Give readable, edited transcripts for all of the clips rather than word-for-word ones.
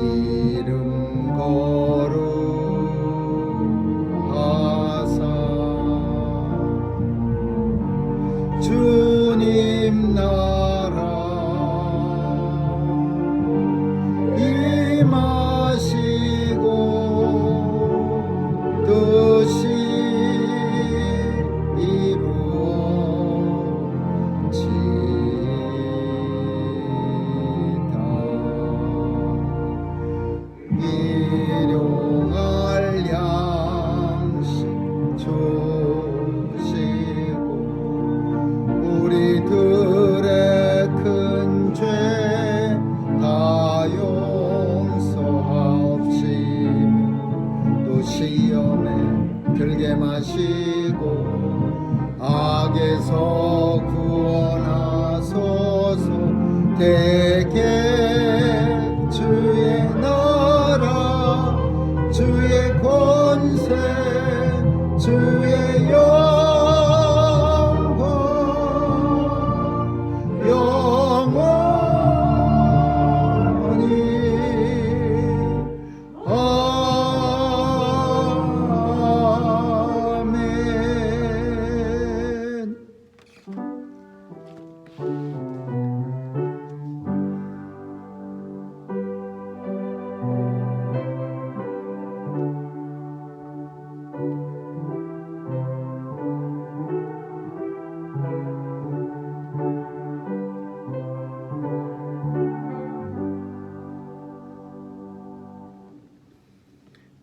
이름 거룩하사 주님 나라 임하시고 뜻이 일용할 양식 주시고 우리들의 큰 죄 다 용서하옵시며 또 시험에 들게 마시고 악에서 구원하소서. 대개 주의 나라 주의 권세 주의 영광 영원히 아멘.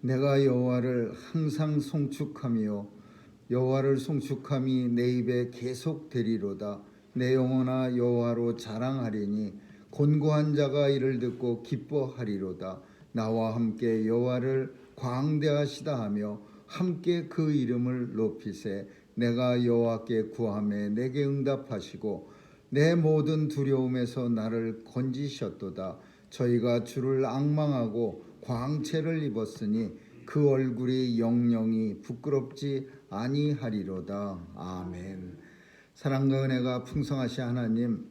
내가 여호와를 항상 송축하며 여호와를 송축함이 내 입에 계속 되리로다. 내 영혼아 여호와로 자랑하리니 곤고한 자가 이를 듣고 기뻐하리로다. 나와 함께 여호와를 광대하시다 하며 함께 그 이름을 높이세. 내가 여호와께 구하매 내게 응답하시고 내 모든 두려움에서 나를 건지셨도다. 저희가 주를 앙망하고 광채를 입었으니 그 얼굴이 영영이 부끄럽지 아니하리로다. 아멘. 사랑과 은혜가 풍성하신 하나님,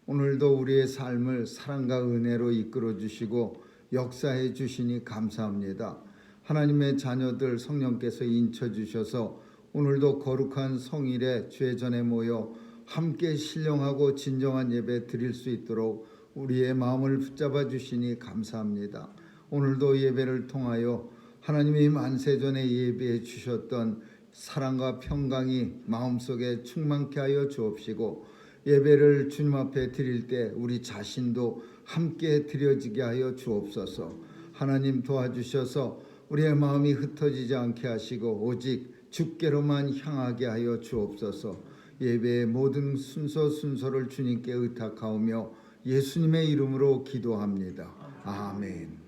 오늘도 우리의 삶을 사랑과 은혜로 이끌어 주시고 역사해 주시니 감사합니다. 하나님의 자녀들 성령께서 인쳐 주셔서 오늘도 거룩한 성일에 주의 전에 모여 함께 신령하고 진정한 예배 드릴 수 있도록 우리의 마음을 붙잡아 주시니 감사합니다. 오늘도 예배를 통하여 하나님이 만세전에 예배해 주셨던 사랑과 평강이 마음속에 충만케 하여 주옵시고 예배를 주님 앞에 드릴 때 우리 자신도 함께 드려지게 하여 주옵소서. 하나님 도와주셔서 우리의 마음이 흩어지지 않게 하시고 오직 주께로만 향하게 하여 주옵소서. 예배의 모든 순서를 주님께 의탁하오며 예수님의 이름으로 기도합니다. 아멘.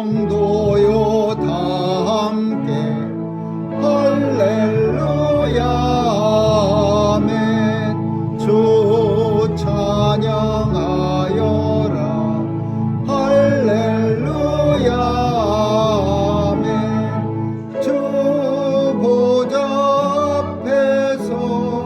성도요 다 함께 할렐루야 아멘. 주 찬양하여라 할렐루야 아멘. 주 보좌 앞에서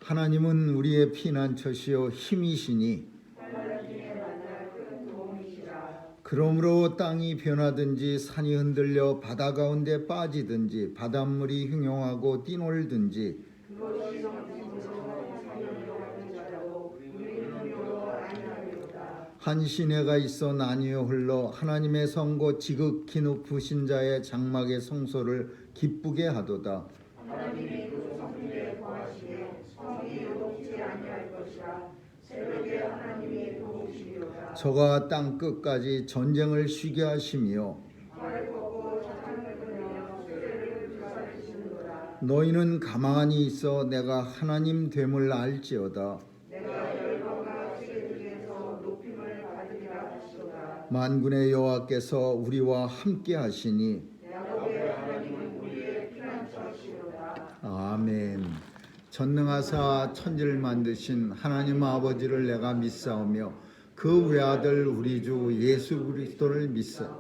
하나님은 우리의 피난처시요 힘이시니 그러므로 땅이 변하든지 산이 흔들려 바다 가운데 빠지든지 바닷물이 흉용하고 뛰놀든지 한 시내가 있어 나뉘어 흘러 하나님의 성고 지극히 높으신 자의 장막의 성소를 기쁘게 하도다. 하나님이 그 성중에 거하시되 성이 요동치 아니할 것이라. 새벽에 하나님이 도우시리로다. 저가 땅 끝까지 전쟁을 쉬게 하시며 활을 꺾고 자탄을 끊으며 수레를 불사르시는도다. 너희는 가만히 있어 내가 하나님 됨을 알지어다. 내가 열방과 세계 중에서 높임을 받으리라 하시도다. 만군의 여호와께서 우리와 함께 하시니 야곱의 하나님은 우리의 피난처시로다. 아멘. 전능하사 천지를 만드신 하나님 아버지를 내가 믿사오며 그 외아들 우리 주 예수 그리스도를 믿사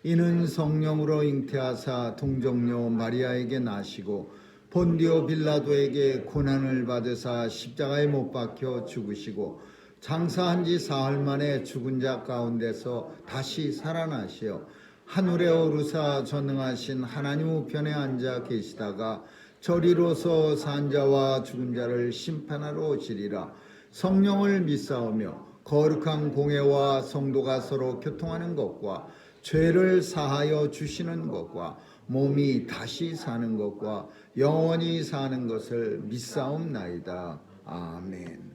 이는 성령으로 잉태하사 동정녀 마리아에게 나시고 본디오 빌라도에게 고난을 받으사 십자가에 못 박혀 죽으시고 장사한 지 사흘 만에 죽은 자 가운데서 다시 살아나시어 하늘에 오르사 전능하신 하나님 우편에 앉아 계시다가 저리로서 산 자와 죽은 자를 심판하러 오시리라. 성령을 믿사오며 거룩한 공회와 성도가 서로 교통하는 것과 죄를 사하여 주시는 것과 몸이 다시 사는 것과 영원히 사는 것을 믿사옵나이다. 아멘.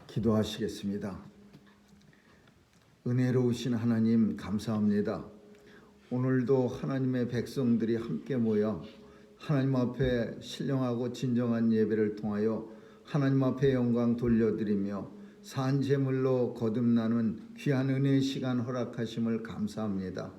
기도하시겠습니다. 은혜로우신 하나님 감사합니다. 오늘도 하나님의 백성들이 함께 모여 하나님 앞에 신령하고 진정한 예배를 통하여 하나님 앞에 영광 돌려드리며 산 제물로 거듭나는 귀한 은혜의 시간 허락하심을 감사합니다.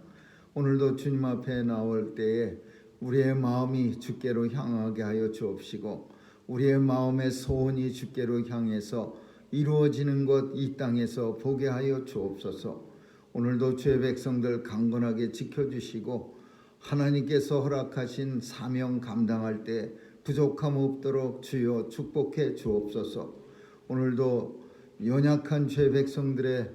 오늘도 주님 앞에 나올 때에 우리의 마음이 주께로 향하게 하여 주옵시고 우리의 마음의 소원이 주께로 향해서 이루어지는 것 이 땅에서 보게 하여 주옵소서. 오늘도 주의 백성들 강건하게 지켜주시고 하나님께서 허락하신 사명 감당할 때 부족함 없도록 주여 축복해 주옵소서. 오늘도 연약한 주의 백성들의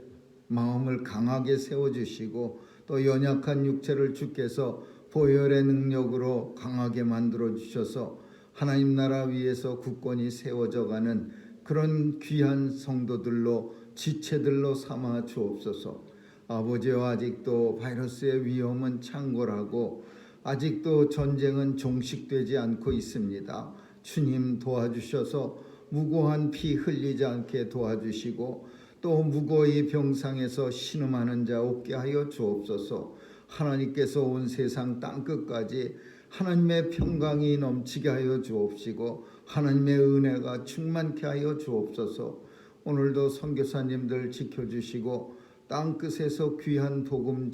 마음을 강하게 세워주시고 또 연약한 육체를 주께서 보혈의 능력으로 강하게 만들어 주셔서 하나님 나라 위에서 굳건히 세워져 가는 그런 귀한 성도들로 지체들로 삼아 주옵소서. 아버지와 아직도 바이러스의 위험은 창궐하고 아직도 전쟁은 종식되지 않고 있습니다. 주님 도와주셔서 무고한 피 흘리지 않게 도와주시고 또 무고히 병상에서 신음하는 자 없게 하여 주옵소서. 하나님께서 온 세상 땅끝까지 하나님의 평강이 넘치게 하여 주옵시고 하나님의 은혜가 충만케 하여 주옵소서. 오늘도 선교사님들 지켜주시고 땅끝에서 귀한 복음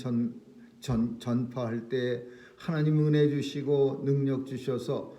전파할 때 하나님 은혜 주시고 능력 주셔서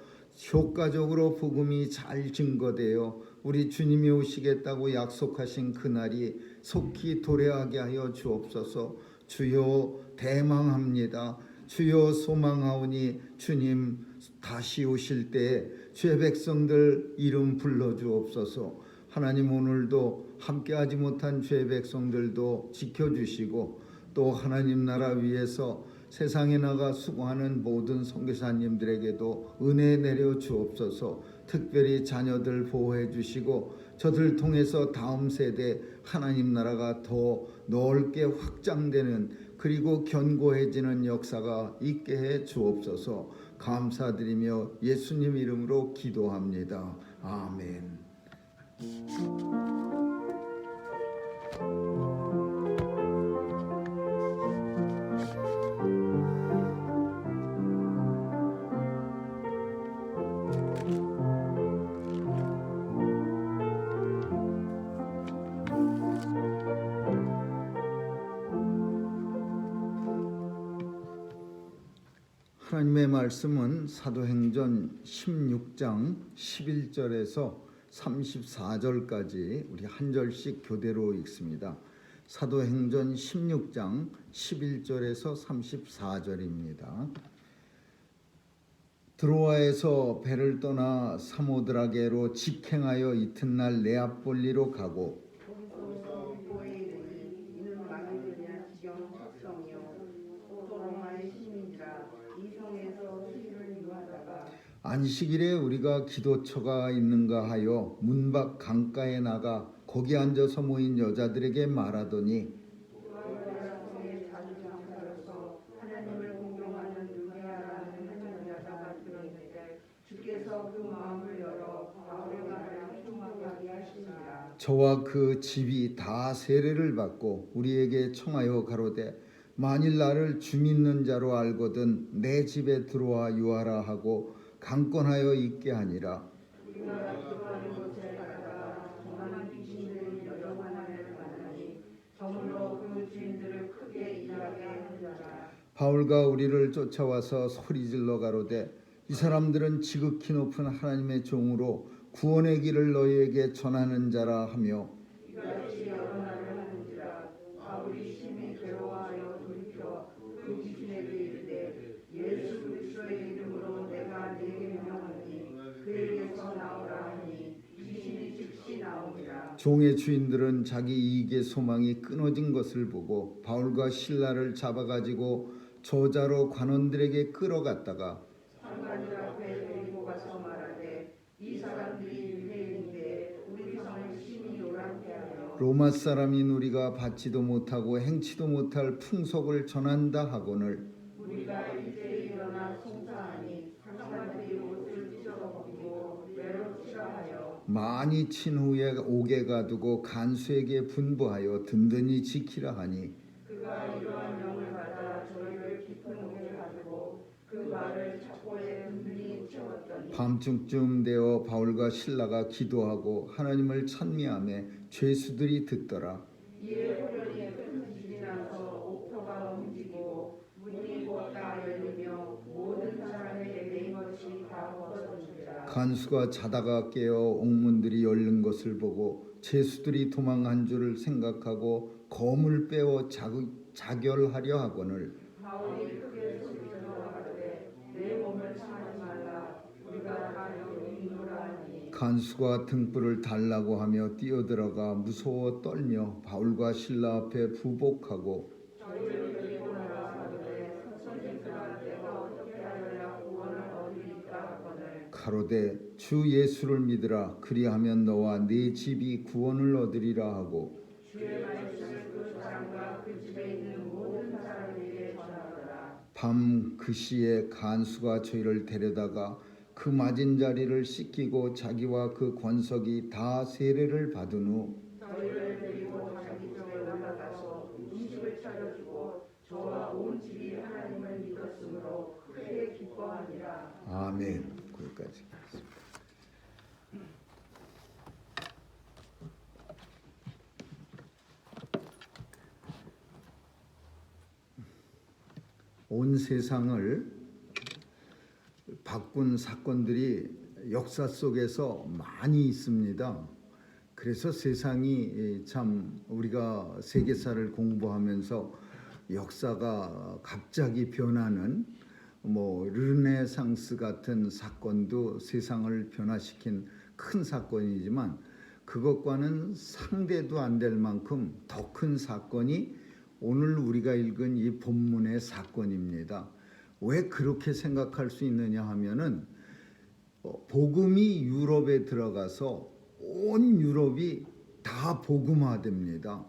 효과적으로 복음이 잘 증거되어 우리 주님이 오시겠다고 약속하신 그날이 속히 도래하게 하여 주옵소서. 주여 대망합니다. 주여 소망하오니 주님 다시 오실 때 주의 백성들 이름 불러주옵소서. 하나님 오늘도 함께하지 못한 주의 백성들도 지켜주시고 또 하나님 나라 위에서 세상에 나가 수고하는 모든 선교사님들에게도 은혜 내려 주옵소서. 특별히 자녀들 보호해 주시고 저들 통해서 다음 세대 하나님 나라가 더 넓게 확장되는 그리고 견고해지는 역사가 있게 해 주옵소서. 감사드리며 예수님 이름으로 기도합니다. 아멘. 하나님의 말씀은 사도행전 16장 11절에서 34절까지 우리 한 절씩 교대로 읽습니다. 사도행전 16장 11절에서 34절입니다. 드로아에서 배를 떠나 사모드라게로 직행하여 이튿날 네아폴리로 가고 거기서 보에 이르니 이는 마게도냐 지경 척성이요 또 로마의 시민이라 이 성에서 수리를 유하다가 안식일에 우리가 기도처가 있는가 하여 문 밖 강가에 나가 거기 앉아서 모인 여자들에게 말하더니 그가 성에 자주 장사로서 하나님을 공경하는 루디아라는 한 여자가 들었는데 주께서 그 마음을 열어 바울의 말을 통하게 하시니라. 저와 그 집이 다 세례를 받고 우리에게 청하여 가로되 만일 나를 주 믿는 자로 알거든 내 집에 들어와 유하라 하고 강권하여 있게 하니라. 우리가 기도하는 곳에 가다가 정한 귀신들이 여러 하나를 만나니 저물로 그 주인들을 크게 일하게 하느니라. 바울과 우리를 쫓아와서 소리질러 가로되 이 사람들은 지극히 높은 하나님의 종으로 구원의 길을 너희에게 전하는 자라 하며 이같이 여러 날을 하는지라. 바울이 심히 괴로워하여 돌이켜 그 귀신에게 이르되 예수 그리스도의 이름으로 내가 네게 명하니 그에게서 나오라 하니 귀신이 즉시 나오니라. 종의 주인들은 자기 이익의 소망이 끊어진 것을 보고 바울과 실라를 잡아가지고 저자로 관원들에게 끌어갔다가 상관들 앞에 데리고 가서 말하되 이 사람들이 유대인인데 우리 성을 심히 요란케 하여 로마 사람인 우리가 받지도 못하고 행치도 못할 풍속을 전한다 하거늘 우리가 일제히 일어나 송사하니 상관들이 옷을 찢어 벗기고 외롭시라 하여 많이 친 후에 옥에 가두고 간수에게 분부하여 든든히 지키라 하니 그가 이러한 명을 받아 저희를 깊은 옥에 가두고 그 말을 착고에 든든히 채웠더니 밤중쯤 되어 바울과 실라가 기도하고 하나님을 찬미하며 죄수들이 듣더라. 이에 호련히 큰 지진이 나서 옥토가 움직이고 문이 곧 다 열리며 모든 사람에게 매인 것이 다 벗어지니라. 간수가 자다가 깨어 옥문들이 열린 것을 보고 죄수들이 도망한 줄을 생각하고 검을 빼어 자결하려 하거늘 바울이 크게 소리질러 가로되 내 몸을 상하지 말라. 우리가 다 여기 있노라 하니 간수가 등불을 달라고 하며 뛰어들어가 무서워 떨며 바울과 실라 앞에 부복하고 저희를 데리고 나가 가로되 선생들아 내가 어떻게 하여야 구원을 얻으리까 하거늘 가로되 주 예수를 믿으라 그리하면 너와 네 집이 구원을 얻으리라 하고 주의 말씀을 그 사람과 그 집에 있는 모든 사람에게 전하더라. 밤 그 시에 간수가 저희를 데려다가 그 맞은 자리를 씻기고 자기와 그 권석이 다 세례를 받은 후 저희를 데리고 자기 집에 올라가서 음식을 차려주고 저와 온 집이 하나님을 믿었으므로 크게 기뻐하니라. 아멘. 거기까지. 온 세상을 바꾼 사건들이 역사 속에서 많이 있습니다. 그래서 세상이 참 우리가 세계사를 공부하면서 역사가 갑자기 변하는 르네상스 같은 사건도 세상을 변화시킨 큰 사건이지만 그것과는 상대도 안 될 만큼 더 큰 사건이 오늘 우리가 읽은 이 본문의 사건입니다. 왜 그렇게 생각할 수 있느냐 하면은 복음이 유럽에 들어가서 온 유럽이 다 복음화됩니다.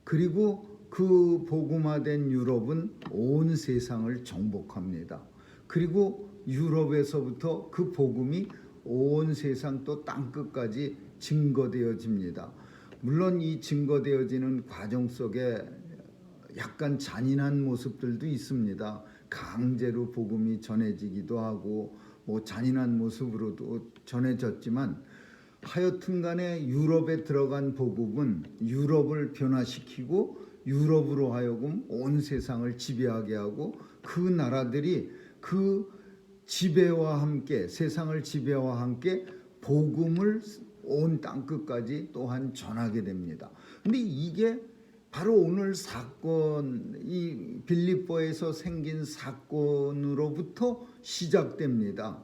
그리고 그 복음화된 유럽은 온 세상을 정복합니다. 그리고 유럽에서부터 그 복음이 온 세상 또 땅끝까지 증거되어집니다. 물론 이 증거되어지는 과정 속에 약간 잔인한 모습들도 있습니다. 강제로 복음이 전해지기도 하고 잔인한 모습으로도 전해졌지만 하여튼 간에 유럽에 들어간 복음은 유럽을 변화시키고 유럽으로 하여금 온 세상을 지배하게 하고 그 나라들이 그 지배와 함께 세상을 지배와 함께 복음을 온 땅끝까지 또한 전하게 됩니다. 근데 이게 바로 오늘 사건, 이 빌립보에서 생긴 사건으로부터 시작됩니다.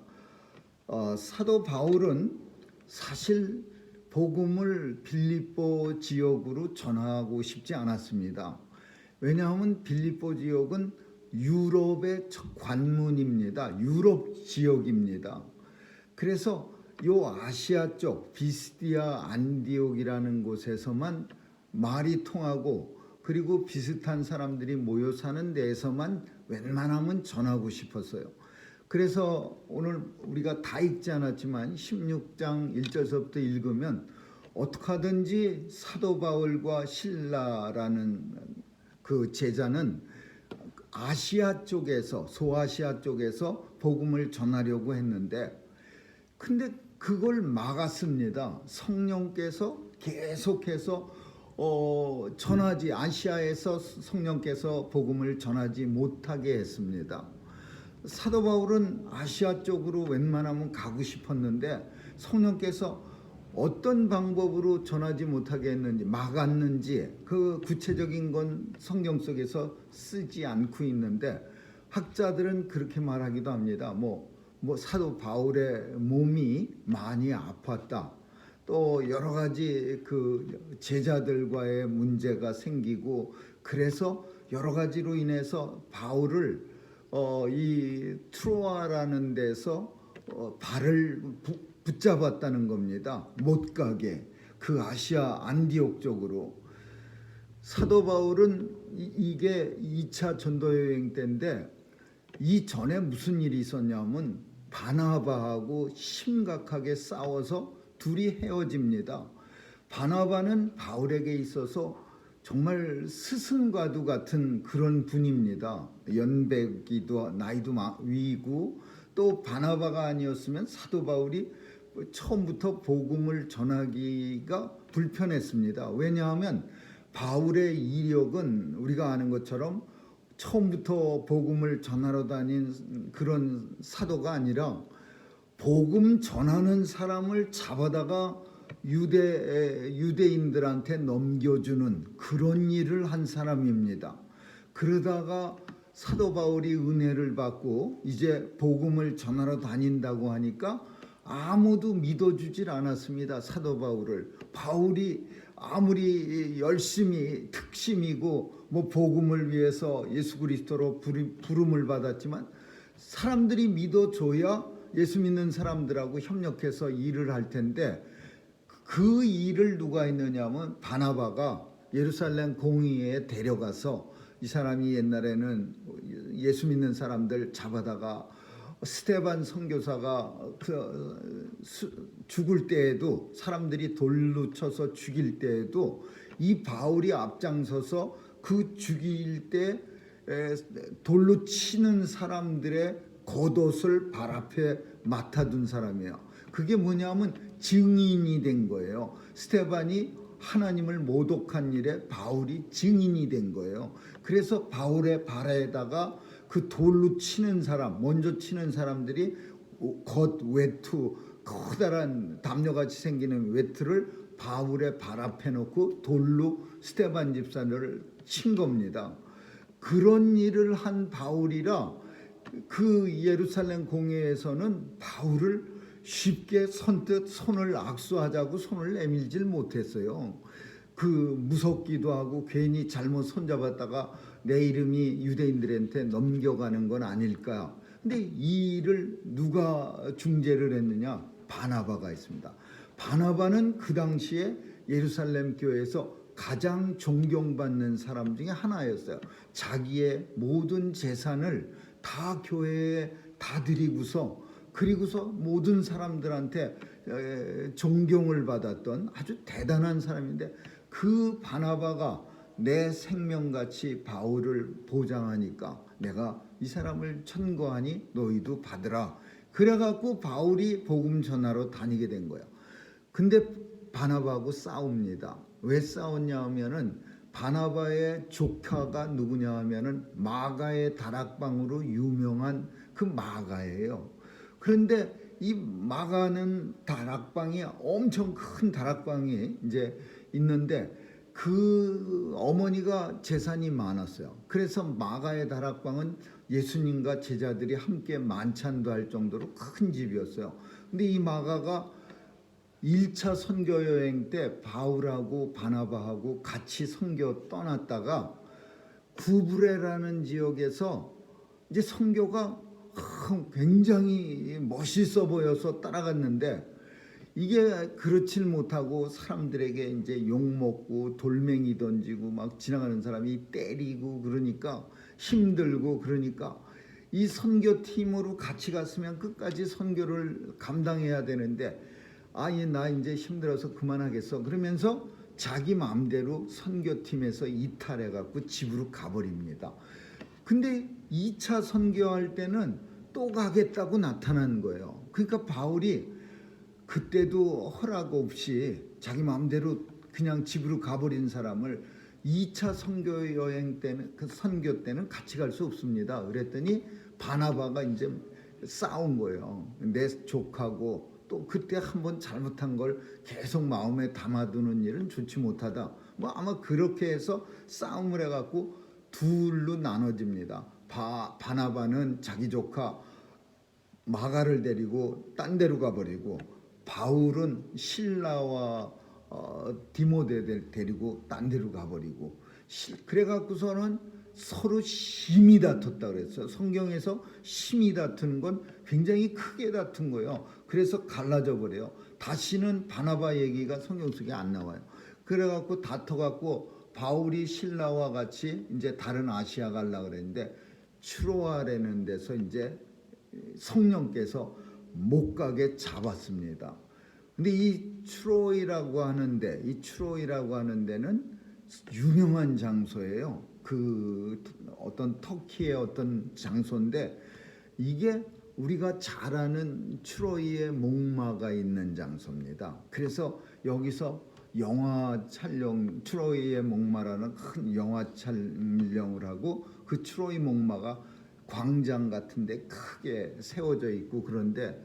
사도 바울은 사실 복음을 빌립보 지역으로 전하고 싶지 않았습니다. 왜냐하면 빌립보 지역은 유럽의 관문입니다. 유럽 지역입니다. 그래서 요 아시아 쪽 비스디아 안디옥이라는 곳에서만 말이 통하고, 그리고 비슷한 사람들이 모여 사는 데에서만 웬만하면 전하고 싶었어요. 그래서 오늘 우리가 다 읽지 않았지만 16장 1절서부터 읽으면 어떻게 하든지 사도 바울과 실라라는 그 제자는 아시아 쪽에서, 소아시아 쪽에서 복음을 전하려고 했는데, 근데 그걸 막았습니다. 성령께서 계속해서 전하지, 아시아에서 성령께서 복음을 전하지 못하게 했습니다. 사도 바울은 아시아 쪽으로 웬만하면 가고 싶었는데 성령께서 어떤 방법으로 전하지 못하게 했는지, 막았는지, 그 구체적인 건 성경 속에서 쓰지 않고 있는데, 학자들은 그렇게 말하기도 합니다. 뭐 사도 바울의 몸이 많이 아팠다, 또 여러 가지 그 제자들과의 문제가 생기고, 그래서 여러 가지로 인해서 바울을 이 트로아라는 데서 발을 붙잡았다는 겁니다. 못 가게, 그 아시아 안디옥 쪽으로. 사도 바울은 이게 2차 전도 여행 때인데, 이 전에 무슨 일이 있었냐면 바나바하고 심각하게 싸워서 둘이 헤어집니다. 바나바는 바울에게 있어서 정말 스승과도 같은 그런 분입니다. 연배기도 나이도 위고, 또 바나바가 아니었으면 사도 바울이 처음부터 복음을 전하기가 불편했습니다. 왜냐하면 바울의 이력은 우리가 아는 것처럼 처음부터 복음을 전하러 다닌 그런 사도가 아니라 복음 전하는 사람을 잡아다가 유대인들한테 넘겨주는 그런 일을 한 사람입니다. 그러다가 사도 바울이 은혜를 받고 이제 복음을 전하러 다닌다고 하니까 아무도 믿어주질 않았습니다. 사도 바울을. 바울이 아무리 열심히 특심이고 뭐 복음을 위해서 예수 그리스도로 부름을 받았지만 사람들이 믿어줘야 예수 믿는 사람들하고 협력해서 일을 할 텐데, 그 일을 누가 했느냐면 바나바가 예루살렘 공의회에 데려가서, 이 사람이 옛날에는 예수 믿는 사람들 잡아다가 스데반 선교사가 죽을 때에도, 사람들이 돌로 쳐서 죽일 때에도 이 바울이 앞장서서 그 죽일 때 돌로 치는 사람들의 겉옷을 발 앞에 맡아둔 사람이에요. 그게 뭐냐면 증인이 된 거예요. 스데반이 하나님을 모독한 일에 바울이 증인이 된 거예요. 그래서 바울의 발에다가 그 돌로 치는 사람, 먼저 치는 사람들이 겉 외투, 커다란 담요같이 생기는 외투를 바울의 발 앞에 놓고 돌로 스데반 집사를 친 겁니다. 그런 일을 한 바울이라 그 예루살렘 공회에서는 바울을 쉽게 선뜻 손을 악수하자고 손을 내밀질 못했어요. 그 무섭기도 하고 괜히 잘못 손잡았다가 내 이름이 유대인들한테 넘겨가는 건 아닐까. 근데 이 일을 누가 중재를 했느냐? 바나바가 있습니다. 바나바는 그 당시에 예루살렘 교회에서 가장 존경받는 사람 중에 하나였어요. 자기의 모든 재산을 다 교회에 다 드리고서, 그리고서 모든 사람들한테 존경을 받았던 아주 대단한 사람인데, 그 바나바가 내 생명같이 바울을 보장하니까 내가 이 사람을 천거하니 너희도 받으라. 그래갖고 바울이 복음 전하러 다니게 된 거예요. 근데 바나바하고 싸웁니다. 왜 싸웠냐 하면은 바나바의 조카가 누구냐 하면은 마가의 다락방으로 유명한 그 마가예요. 그런데 이 마가는 다락방이 엄청 큰 다락방이 이제 있는데, 그 어머니가 재산이 많았어요. 그래서 마가의 다락방은 예수님과 제자들이 함께 만찬도 할 정도로 큰 집이었어요. 근데 이 마가가 1차 선교 여행 때 바울하고 바나바하고 같이 선교 떠났다가 구브레라는 지역에서 이제 선교가 굉장히 멋있어 보여서 따라갔는데 이게 그렇질 못하고 사람들에게 이제 욕 먹고 돌멩이 던지고 막 지나가는 사람이 때리고 그러니까 힘들고 그러니까 이 선교팀으로 같이 갔으면 끝까지 선교를 감당해야 되는데 나 이제 힘들어서 그만하겠어 그러면서 자기 마음대로 선교팀에서 이탈해 갖고 집으로 가버립니다. 근데 2차 선교할 때는 또 가겠다고 나타난 거예요. 그러니까 바울이 그때도 허락 없이 자기 마음대로 그냥 집으로 가버린 사람을 2차 선교 여행 때는 그 선교 때는 같이 갈 수 없습니다. 그랬더니 바나바가 이제 싸운 거예요. 내 족하고 또 그때 한번 잘못한 걸 계속 마음에 담아두는 일은 좋지 못하다. 뭐 아마 그렇게 해서 싸움을 해갖고 둘로 나눠집니다. 바나바는 자기 조카 마가를 데리고 딴 데로 가버리고 바울은 실라와 디모데를 데리고 딴 데로 가버리고 그래갖고서는 서로 심히 다퉜다 그랬어요. 성경에서 심히 다투는 건 굉장히 크게 다툰 거예요. 그래서 갈라져 버려요. 다시는 바나바 얘기가 성경 속에 안 나와요. 그래갖고 다퉈갖고 바울이 신라와 같이 이제 다른 아시아 가려고 그랬는데 추로아라는 데서 이제 성령께서 못 가게 잡았습니다. 근데 이 추로이라고 하는 데는 유명한 장소예요. 그 어떤 터키의 어떤 장소인데 이게 우리가 잘 아는 추로이의 목마가 있는 장소입니다. 그래서 여기서 영화 촬영, 추로이의 목마라는 큰 영화 촬영을 하고 그 추로이 목마가 광장 같은데 크게 세워져 있고 그런데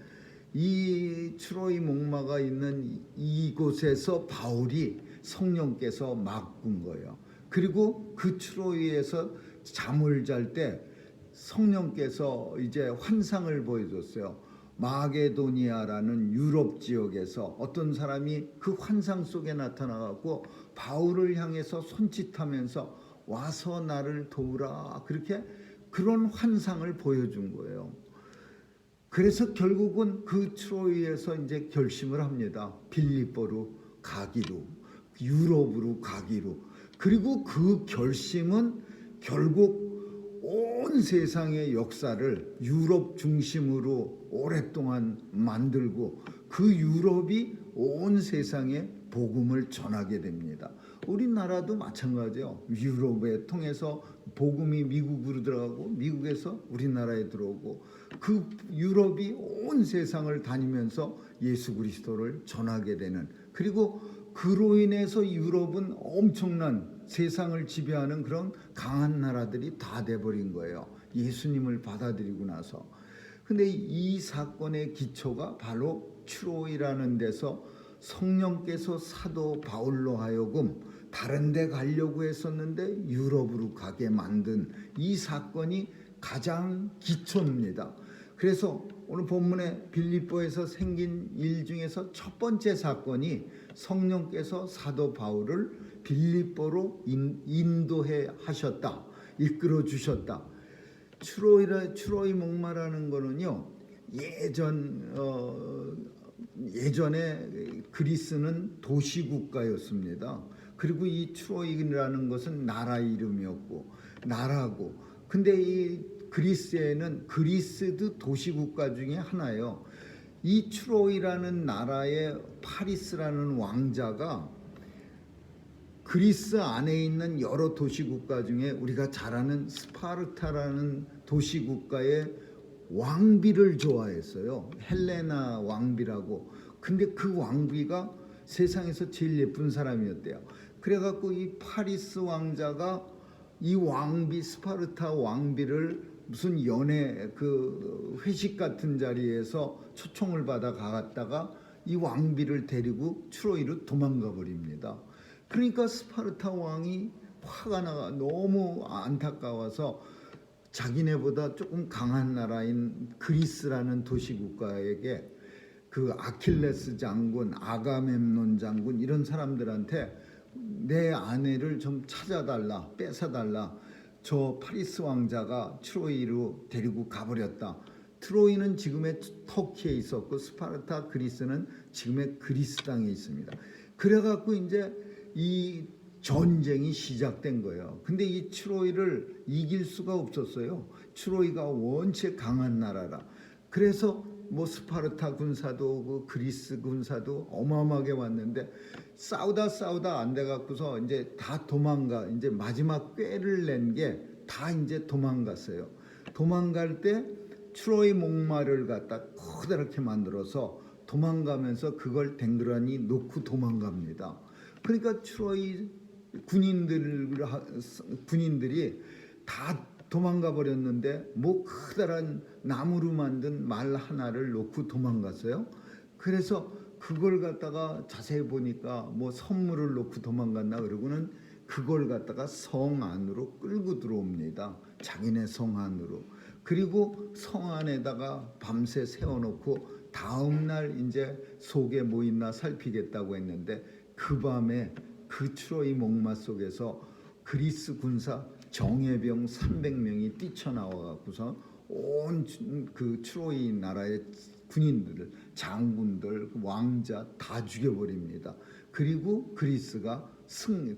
이 추로이 목마가 있는 이곳에서 바울이 성령께서 막군 거예요. 그리고 그 추로이에서 잠을 잘 때 성령께서 이제 환상을 보여줬어요. 마게도니아라는 유럽 지역에서 어떤 사람이 그 환상 속에 나타나갖고 바울을 향해서 손짓하면서 와서 나를 도우라 그렇게 그런 환상을 보여준 거예요. 그래서 결국은 그 트로이에서 이제 결심을 합니다. 빌립보로 가기로, 유럽으로 가기로. 그리고 그 결심은 결국 온 세상의 역사를 유럽 중심으로 오랫동안 만들고 그 유럽이 온 세상에 복음을 전하게 됩니다. 우리나라도 마찬가지예요. 유럽에 통해서 복음이 미국으로 들어가고 미국에서 우리나라에 들어오고 그 유럽이 온 세상을 다니면서 예수 그리스도를 전하게 되는 그리고 그로 인해서 유럽은 엄청난 세상을 지배하는 그런 강한 나라들이 다 돼버린 거예요. 예수님을 받아들이고 나서. 근데 이 사건의 기초가 바로 추로이라는 데서 성령께서 사도 바울로 하여금 다른 데 가려고 했었는데 유럽으로 가게 만든 이 사건이 가장 기초입니다. 그래서 오늘 본문에 빌립보에서 생긴 일 중에서 첫 번째 사건이 성령께서 사도 바울을 빌립보로 인도해 하셨다. 이끌어 주셨다. 추로이 목마라는 거는요. 예전에 그리스는 도시국가였습니다. 그리고 이 추로이라는 것은 나라 이름이었고 나라고. 근데 이 그리스에는 그리스도 도시국가 중에 하나예요. 이 추로이라는 나라의 파리스라는 왕자가 그리스 안에 있는 여러 도시국가 중에 우리가 잘 아는 스파르타라는 도시국가의 왕비를 좋아했어요. 헬레나 왕비라고. 근데 그 왕비가 세상에서 제일 예쁜 사람이었대요. 그래갖고 이 파리스 왕자가 이 왕비 스파르타 왕비를 무슨 연애 그 회식 같은 자리에서 초청을 받아 갔다가 이 왕비를 데리고 추로이로 도망가 버립니다. 그러니까 스파르타 왕이 화가 나가 너무 안타까워서 자기네보다 조금 강한 나라인 그리스라는 도시국가에게 그 아킬레스 장군, 아가멤논 장군 이런 사람들한테 내 아내를 좀 찾아달라, 뺏어달라. 저 파리스 왕자가 트로이로 데리고 가버렸다. 트로이는 지금의 터키에 있었고 스파르타 그리스는 지금의 그리스 땅에 있습니다. 그래갖고 이제 이 전쟁이 시작된 거예요. 근데 이 트로이를 이길 수가 없었어요. 트로이가 원체 강한 나라라. 그래서 뭐 스파르타 군사도 그 그리스 군사도 어마어마하게 왔는데 싸우다 안 돼 갖고서 이제 다 도망가. 이제 마지막 꾀를 낸 게 다 이제 도망갔어요. 도망갈 때 트로이 목마를 갖다 커다랗게 만들어서 도망가면서 그걸 댕그라니 놓고 도망갑니다. 그러니까 트로이 군인들이 다 도망가 버렸는데 뭐 커다란 나무로 만든 말 하나를 놓고 도망갔어요. 그래서 그걸 갖다가 자세히 보니까 뭐 선물을 놓고 도망갔나 그러고는 그걸 갖다가 성 안으로 끌고 들어옵니다. 자기네 성 안으로. 그리고 성 안에다가 밤새 세워놓고 다음 날 이제 속에 뭐 있나 살피겠다고 했는데 그 밤에 그 트로이 목마 속에서 그리스 군사 정예병 300명이 뛰쳐나와 갖고서 온 그 트로이 나라의 군인들을 장군들 왕자 다 죽여버립니다. 그리고 그리스가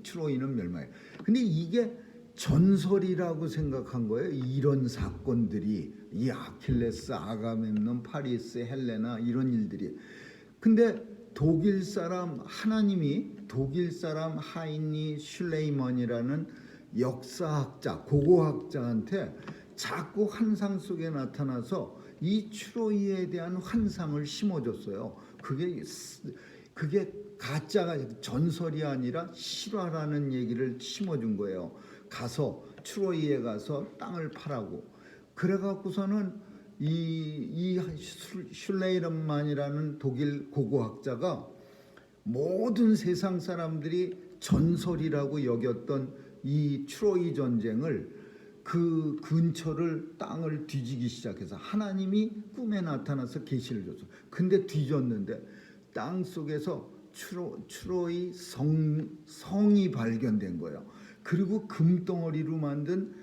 트로이는 멸망해요. 근데 이게 전설이라고 생각한 거예요. 이런 사건들이 이 아킬레스, 아가멤논, 파리스, 헬레나 이런 일들이. 근데 독일 사람 하나님이 독일 사람 하이니 슐레이먼이라는 역사학자, 고고학자한테 자꾸 환상 속에 나타나서 이 트로이에 대한 환상을 심어줬어요. 그게 가짜가 전설이 아니라 실화라는 얘기를 심어준 거예요. 가서 트로이에 가서 땅을 파라고. 그래갖고서는 이 슐레이먼이라는 독일 고고학자가 모든 세상 사람들이 전설이라고 여겼던 이 트로이 전쟁을 그 근처를 땅을 뒤지기 시작해서 하나님이 꿈에 나타나서 계시를 줬어. 근데 뒤졌는데 땅 속에서 트로이 성이 발견된 거예요. 그리고 금덩어리로 만든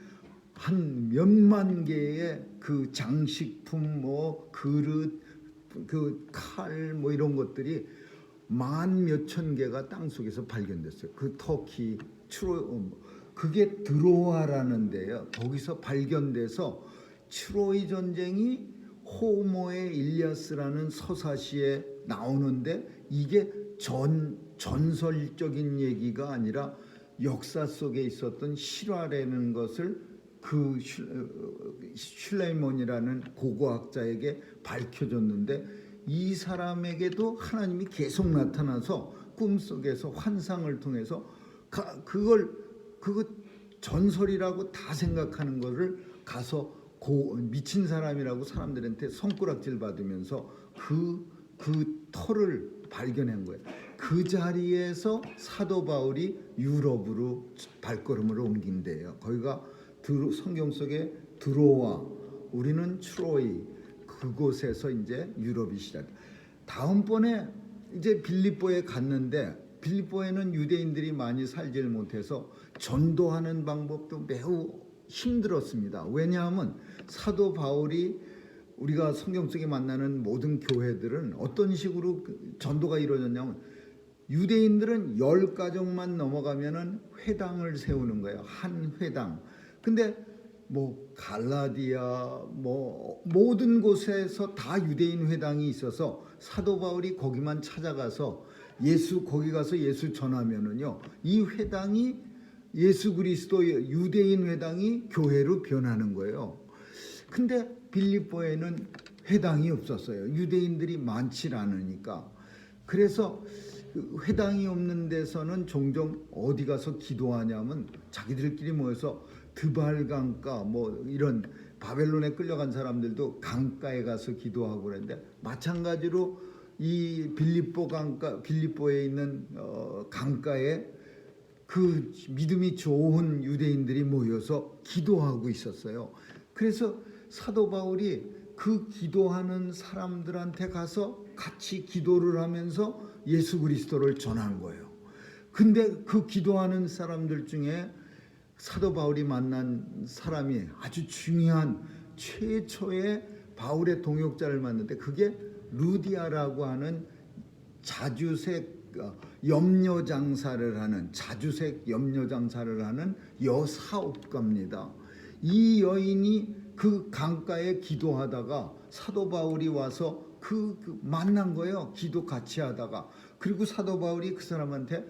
한 몇만 개의 그 장식품, 뭐 그릇, 그 칼, 뭐 이런 것들이 만 몇천 개가 땅 속에서 발견됐어요. 그 터키 그게 드로아라는 데요. 거기서 발견돼서 트로이 전쟁이 호모의 일리아스라는 서사시에 나오는데 이게 전설적인 얘기가 아니라 역사 속에 있었던 실화라는 것을 그 슐레이먼이라는 고고학자에게 밝혀줬는데 이 사람에게도 하나님이 계속 나타나서 꿈속에서 환상을 통해서 그거 전설이라고 다 생각하는 거를 가서 미친 사람이라고 사람들한테 손가락질 받으면서 그 터를 발견한 거예요. 그 자리에서 사도 바울이 유럽으로 발걸음을 옮긴대요. 거기가 성경 속에 드로아, 우리는 트로이, 그곳에서 이제 유럽이 시작. 다음번에 이제 빌립보에 갔는데 빌립보에는 유대인들이 많이 살질 못해서 전도하는 방법도 매우 힘들었습니다. 왜냐하면 사도 바울이 우리가 성경 속에 만나는 모든 교회들은 어떤 식으로 전도가 이루어졌냐면 유대인들은 10가족만 넘어가면은 회당을 세우는 거예요. 한 회당. 근데 뭐 갈라디아 뭐 모든 곳에서 다 유대인 회당이 있어서 사도 바울이 거기만 찾아가서 거기 가서 예수 전하면은요, 이 회당이 예수 그리스도 유대인 회당이 교회로 변하는 거예요. 근데 빌립보에는 회당이 없었어요. 유대인들이 많지 않으니까. 그래서 회당이 없는 데서는 종종 어디 가서 기도하냐면 자기들끼리 모여서 드발 강가 뭐 이런 바벨론에 끌려간 사람들도 강가에 가서 기도하고 그랬는데 마찬가지로 이 빌립보에 있는 강가에 그 믿음이 좋은 유대인들이 모여서 기도하고 있었어요. 그래서 사도 바울이 그 기도하는 사람들한테 가서 같이 기도를 하면서 예수 그리스도를 전한 거예요. 근데 그 기도하는 사람들 중에 사도 바울이 만난 사람이 아주 중요한 최초의 바울의 동역자를 만났는데, 그게 루디아라고 하는 자주색 염려장사를 하는 여사업가입니다. 이 여인이 그 강가에 기도하다가 사도 바울이 와서 만난 거예요. 기도 같이 하다가. 그리고 사도 바울이 그 사람한테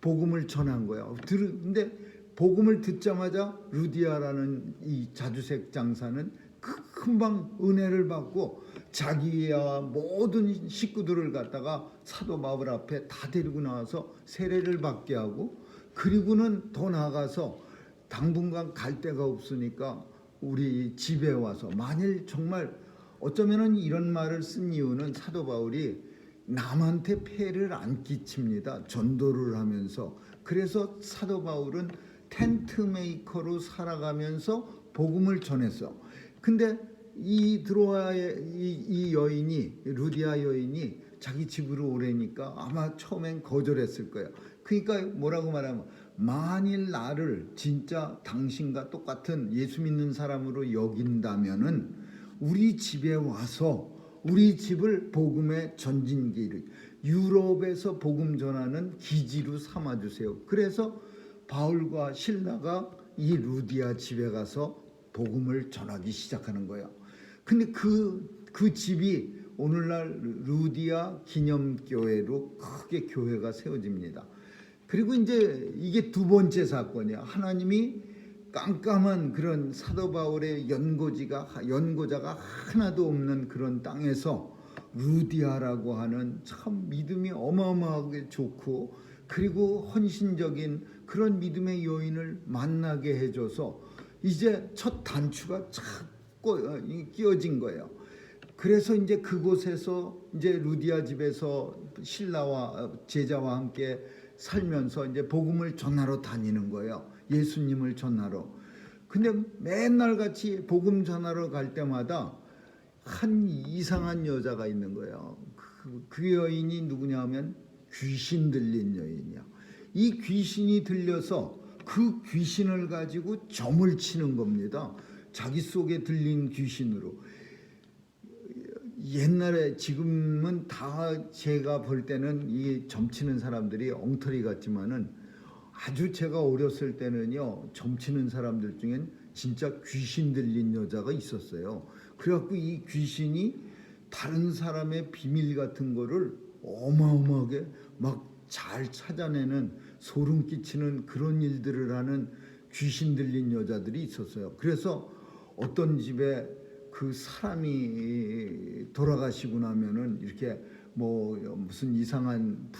복음을 전한 거예요. 근데 복음을 듣자마자 루디아라는 이 자주색 장사는 금방 은혜를 받고 자기와 모든 식구들을 갖다가 사도 바울 앞에 다 데리고 나와서 세례를 받게 하고, 그리고는 더 나아가서 당분간 갈 데가 없으니까 우리 집에 와서, 만일 정말 어쩌면은 이런 말을 쓴 이유는 사도 바울이 남한테 폐를 안 끼칩니다. 전도를 하면서. 그래서 사도 바울은 텐트 메이커로 살아가면서 복음을 전했어. 근데 이 여인이, 루디아 여인이 자기 집으로 오래니까 아마 처음엔 거절했을 거예요. 그러니까 뭐라고 말하면, 만일 나를 진짜 당신과 똑같은 예수 믿는 사람으로 여긴다면은 우리 집에 와서 우리 집을 복음의 전진기를, 유럽에서 복음 전하는 기지로 삼아주세요. 그래서 바울과 실라가 이 루디아 집에 가서 복음을 전하기 시작하는 거예요. 근데 그 집이 오늘날 루디아 기념교회로 크게 교회가 세워집니다. 그리고 이제 이게 두 번째 사건이야. 하나님이 깜깜한 그런 사도 바울의 연고자가 하나도 없는 그런 땅에서 루디아라고 하는 참 믿음이 어마어마하게 좋고 그리고 헌신적인 그런 믿음의 여인을 만나게 해줘서 이제 첫 단추가 착 끼워진 거예요. 그래서 이제 그곳에서 이제 루디아 집에서 신라와 제자와 함께 살면서 이제 복음을 전하러 다니는 거예요. 예수님을 전하러. 근데 맨날 같이 복음 전하러 갈 때마다 한 이상한 여자가 있는 거예요. 그 여인이 누구냐 하면 귀신 들린 여인이야. 이 귀신이 들려서 그 귀신을 가지고 점을 치는 겁니다. 자기 속에 들린 귀신으로. 옛날에, 지금은 다 제가 볼 때는 이 점치는 사람들이 엉터리 같지만은, 아주 제가 어렸을 때는요, 점치는 사람들 중엔 진짜 귀신 들린 여자가 있었어요. 그래갖고 이 귀신이 다른 사람의 비밀 같은 거를 어마어마하게 막 잘 찾아내는, 소름 끼치는 그런 일들을 하는 귀신 들린 여자들이 있었어요. 그래서 어떤 집에 그 사람이 돌아가시고 나면은 이렇게 뭐 무슨 이상한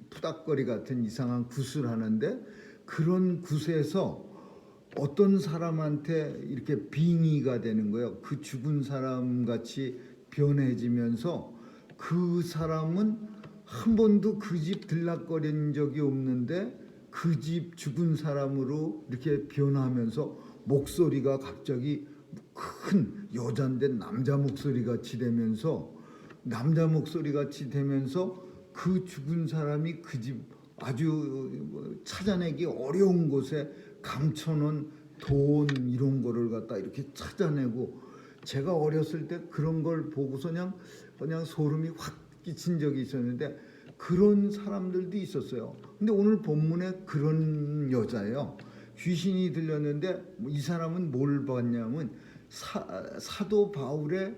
푸닥거리 같은 이상한 굿을 하는데, 그런 굿에서 어떤 사람한테 이렇게 빙의가 되는 거예요. 그 죽은 사람 같이 변해지면서 그 사람은 한 번도 그 집 들락거린 적이 없는데 그 집 죽은 사람으로 이렇게 변하면서 목소리가 갑자기 큰 여잔데 남자 목소리 같이 되면서 그 죽은 사람이 그 집 아주 찾아내기 어려운 곳에 감춰놓은 돈 이런 거를 갖다 이렇게 찾아내고, 제가 어렸을 때 그런 걸 보고서 그냥 소름이 확 끼친 적이 있었는데, 그런 사람들도 있었어요. 근데 오늘 본문에 그런 여자예요. 귀신이 들렸는데 이 사람은 뭘 봤냐면 사도 바울의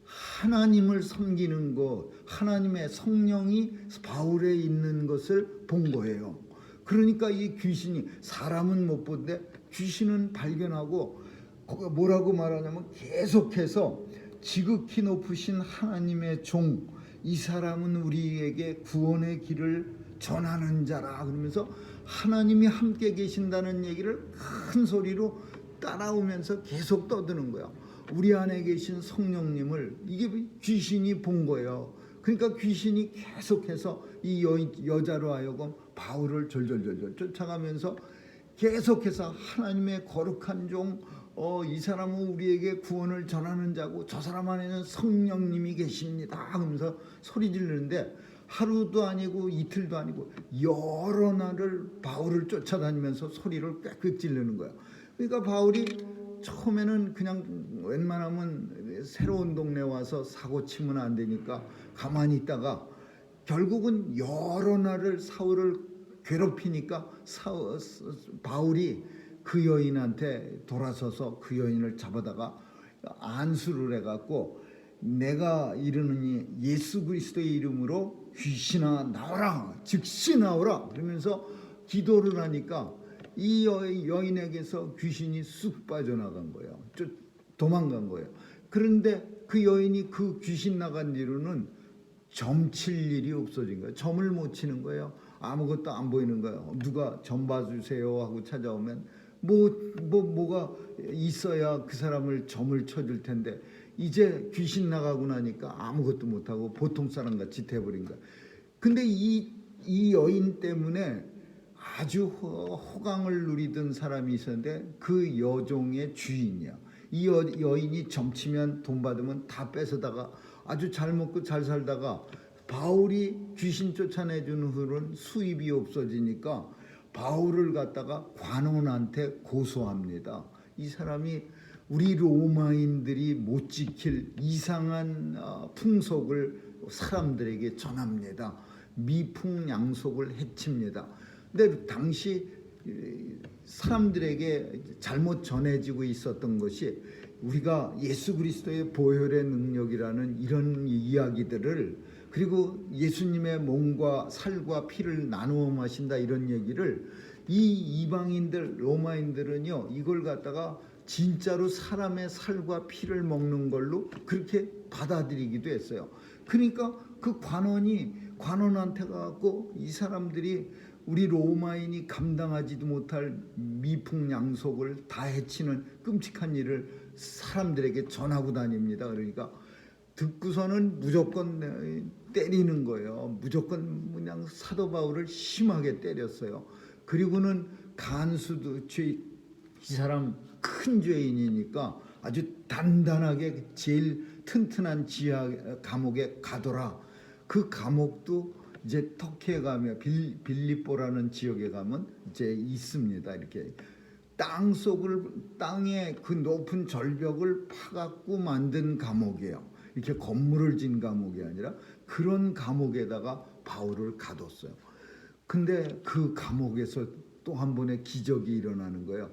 하나님을 섬기는 것, 하나님의 성령이 바울에 있는 것을 본 거예요. 그러니까 이 귀신이, 사람은 못 보는데 귀신은 발견하고, 뭐라고 말하냐면 계속해서 지극히 높으신 하나님의 종, 이 사람은 우리에게 구원의 길을 전하는 자라, 그러면서 하나님이 함께 계신다는 얘기를 큰 소리로 따라오면서 계속 떠드는 거야. 우리 안에 계신 성령님을 이게 귀신이 본 거예요. 그러니까 귀신이 계속해서 이 여자로 하여금 바울을 졸졸졸졸 쫓아가면서 계속해서 하나님의 거룩한 종, 이 사람은 우리에게 구원을 전하는 자고 저 사람 안에는 성령님이 계십니다 하면서 소리 지르는데, 하루도 아니고 이틀도 아니고 여러 날을 바울을 쫓아다니면서 소리를 꽥꽥 지르는 거야. 그러니까 바울이 처음에는 그냥 웬만하면 새로운 동네 와서 사고 치면 안 되니까 가만히 있다가 결국은 여러 날을 사울을 괴롭히니까 바울이 그 여인한테 돌아서서 그 여인을 잡아다가 안수를 해갖고, 내가 이르느니 예수 그리스도의 이름으로 귀신아 나오라, 즉시 나오라 그러면서 기도를 하니까 이 여인에게서 귀신이 쑥 빠져나간 거예요. 도망간 거예요. 그런데 그 여인이 그 귀신 나간 뒤로는 점칠 일이 없어진 거예요. 점을 못 치는 거예요. 아무것도 안 보이는 거예요. 누가 점 봐주세요 하고 찾아오면 뭐가 있어야 그 사람을 점을 쳐줄 텐데, 이제 귀신 나가고 나니까 아무것도 못하고 보통 사람 같이 돼버린 거야. 근데 이 여인 때문에 아주 호강을 누리던 사람이 있었는데 그 여종의 주인이야. 이 여인이 점치면 돈 받으면 다 뺏어다가 아주 잘 먹고 잘 살다가, 바울이 귀신 쫓아내준 후로는 수입이 없어지니까 바울을 갖다가 관원한테 고소합니다. 이 사람이 우리 로마인들이 못 지킬 이상한 풍속을 사람들에게 전합니다. 미풍양속을 해칩니다. 근데 당시 사람들에게 잘못 전해지고 있었던 것이, 우리가 예수 그리스도의 보혈의 능력이라는 이런 이야기들을, 그리고 예수님의 몸과 살과 피를 나누어 마신다 이런 얘기를, 이 이방인들 로마인들은요 이걸 갖다가 진짜로 사람의 살과 피를 먹는 걸로 그렇게 받아들이기도 했어요. 그러니까 그 관원한테 가고 이 사람들이 우리 로마인이 감당하지도 못할 미풍양속을 다 해치는 끔찍한 일을 사람들에게 전하고 다닙니다. 그러니까 듣고서는 무조건 때리는 거예요. 무조건 그냥 사도 바울을 심하게 때렸어요. 그리고는 간수도, 이 사람 큰 죄인이니까 아주 단단하게 제일 튼튼한 지하 감옥에 가둬라. 그 감옥도 이제 터키에 가면 빌립보라는 지역에 가면 이제 있습니다. 이렇게 땅에 그 높은 절벽을 파갖고 만든 감옥이에요. 이렇게 건물을 진 감옥이 아니라 그런 감옥에다가 바울을 가뒀어요. 근데 그 감옥에서 또 한 번의 기적이 일어나는 거예요.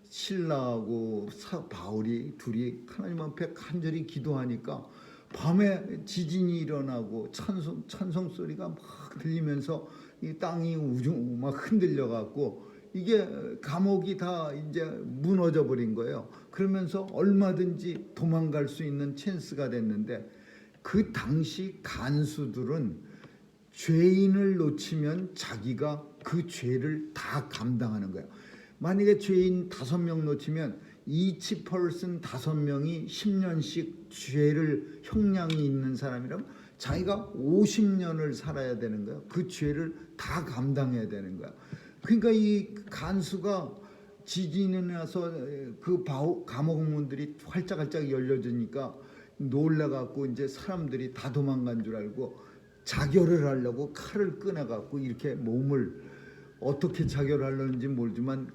신라하고 바울이 둘이 하나님 앞에 간절히 기도하니까 밤에 지진이 일어나고 찬송 소리가 막 들리면서 이 땅이 막 흔들려 갖고 이게 감옥이 다 이제 무너져 버린 거예요. 그러면서 얼마든지 도망갈 수 있는 찬스가 됐는데, 그 당시 간수들은 죄인을 놓치면 자기가 그 죄를 다 감당하는 거예요. 만약에 죄인 5명 놓치면 each person 5명이 10년씩 죄를 형량이 있는 사람이라면 자기가 50년을 살아야 되는 거예요. 그 죄를 다 감당해야 되는 거야. 그러니까 이 간수가 지진이 나서 그 감옥 문들이 활짝활짝 열려지니까 놀라갖고 이제 사람들이 다 도망간 줄 알고 자결을 하려고 칼을 꺼내갖고 이렇게 몸을, 어떻게 자결하려는지 모르지만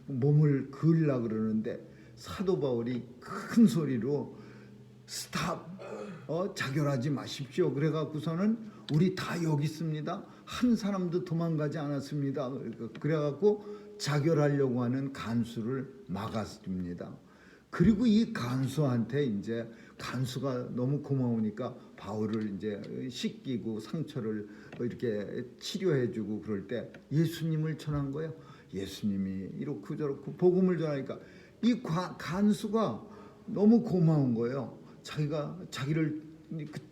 몸을 그으려고 그러는데, 사도 바울이 큰 소리로 스탑, 자결하지 마십시오. 그래갖고서는 우리 다 여기 있습니다. 한 사람도 도망가지 않았습니다. 그래갖고 자결하려고 하는 간수를 막았습니다. 그리고 이 간수한테 이제 간수가 너무 고마우니까 바울을 이제 씻기고 상처를 이렇게 치료해주고 그럴 때 예수님을 전한 거예요. 예수님이 이렇고 저렇고 복음을 전하니까 이 간수가 너무 고마운 거예요. 자기를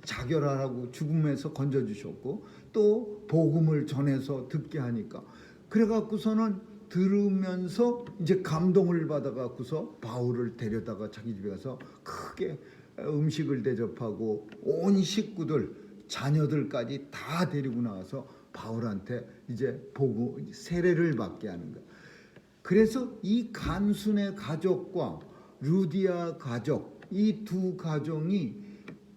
자결하라고 죽음에서 건져주셨고 또 복음을 전해서 듣게 하니까, 그래갖고서는 들으면서 이제 감동을 받아갖고서 바울을 데려다가 자기 집에 가서 크게 음식을 대접하고 온 식구들 자녀들까지 다 데리고 나와서 바울한테 이제 보고 세례를 받게 하는 거예요. 그래서 이 간순의 가족과 루디아 가족, 이 두 가정이